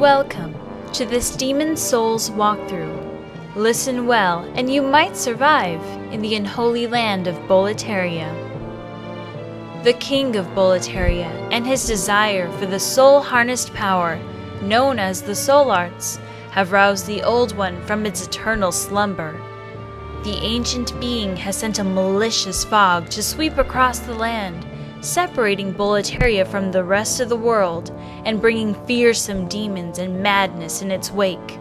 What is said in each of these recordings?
Welcome to this Demon Souls walkthrough. Listen well, and you might survive in the unholy land of Boletaria. The king of Boletaria and his desire for the soul-harnessed power, known as the Soul Arts, have roused the Old One from its eternal slumber. The ancient being has sent a malicious fog to sweep across the land, separating Boletaria from the rest of the world and bringing fearsome demons and madness in its wake.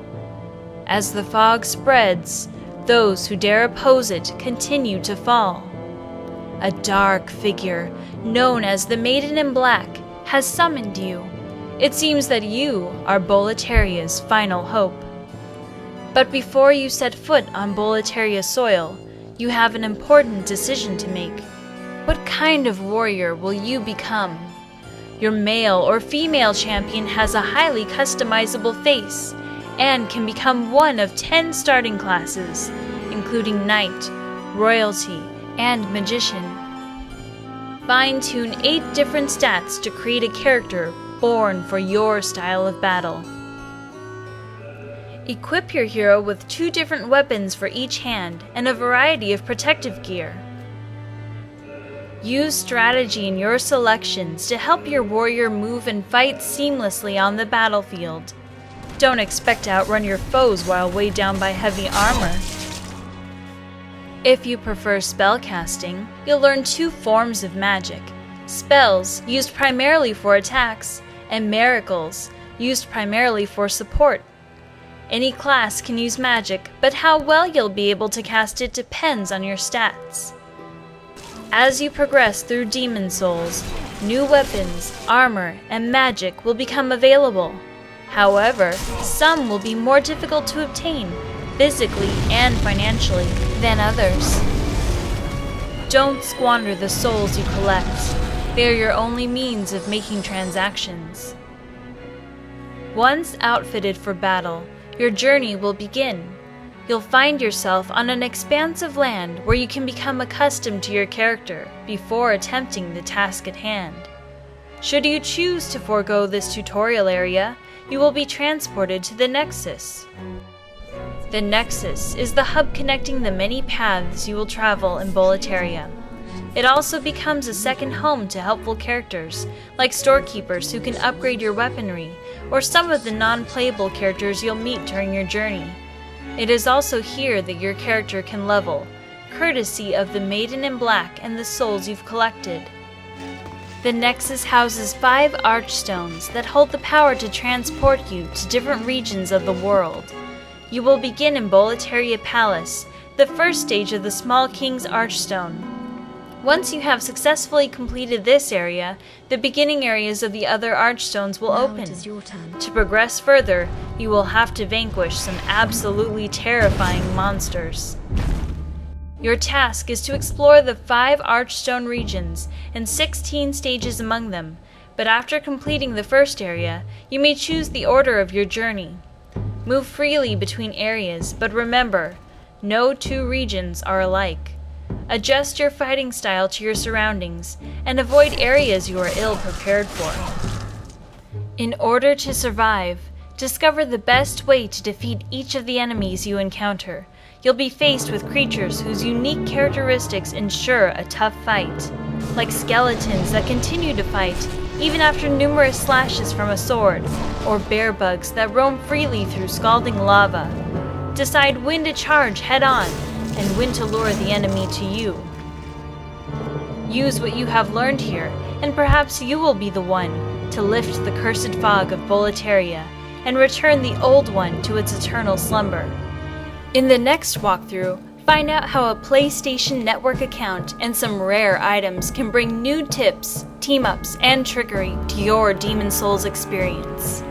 As the fog spreads, those who dare oppose it continue to fall. A dark figure, known as the Maiden in Black, has summoned you. It seems that you are Boletaria's final hope. But before you set foot on Boletaria soil, you have an important decision to make. What kind of warrior will you become? Your male or female champion has a highly customizable face and can become one of 10 starting classes, including Knight, Royalty, and Magician. Fine-tune 8 different stats to create a character born for your style of battle. Equip your hero with 2 different weapons for each hand and a variety of protective gear. Use strategy in your selections to help your warrior move and fight seamlessly on the battlefield. Don't expect to outrun your foes while weighed down by heavy armor. If you prefer spellcasting, you'll learn 2 forms of magic: spells, used primarily for attacks, and miracles, used primarily for support. Any class can use magic, but how well you'll be able to cast it depends on your stats. As you progress through Demon Souls, new weapons, armor, and magic will become available. However, some will be more difficult to obtain, physically and financially, than others. Don't squander the souls you collect. They are your only means of making transactions. Once outfitted for battle, your journey will begin. You'll find yourself on an expansive land where you can become accustomed to your character before attempting the task at hand. Should you choose to forego this tutorial area, you will be transported to the Nexus. The Nexus is the hub connecting the many paths you will travel in Boletaria. It also becomes a second home to helpful characters, like storekeepers who can upgrade your weaponry, or some of the non-playable characters you'll meet during your journey. It is also here that your character can level, courtesy of the Maiden in Black and the souls you've collected. The Nexus houses 5 Archstones that hold the power to transport you to different regions of the world. You will begin in Boletaria Palace, the first stage of the Small King's Archstone. Once you have successfully completed this area, the beginning areas of the other Archstones will open. To progress further, you will have to vanquish some absolutely terrifying monsters. Your task is to explore the 5 Archstone regions and 16 stages among them, but after completing the first area, you may choose the order of your journey. Move freely between areas, but remember, no 2 regions are alike. Adjust your fighting style to your surroundings, and avoid areas you are ill prepared for. In order to survive, discover the best way to defeat each of the enemies you encounter. You'll be faced with creatures whose unique characteristics ensure a tough fight, like skeletons that continue to fight even after numerous slashes from a sword, or bear bugs that roam freely through scalding lava. Decide when to charge head-on, and when to lure the enemy to you. Use what you have learned here, and perhaps you will be the one to lift the cursed fog of Boletaria and return the Old One to its eternal slumber. In the next walkthrough, find out how a PlayStation Network account and some rare items can bring new tips, team-ups, and trickery to your Demon Souls experience.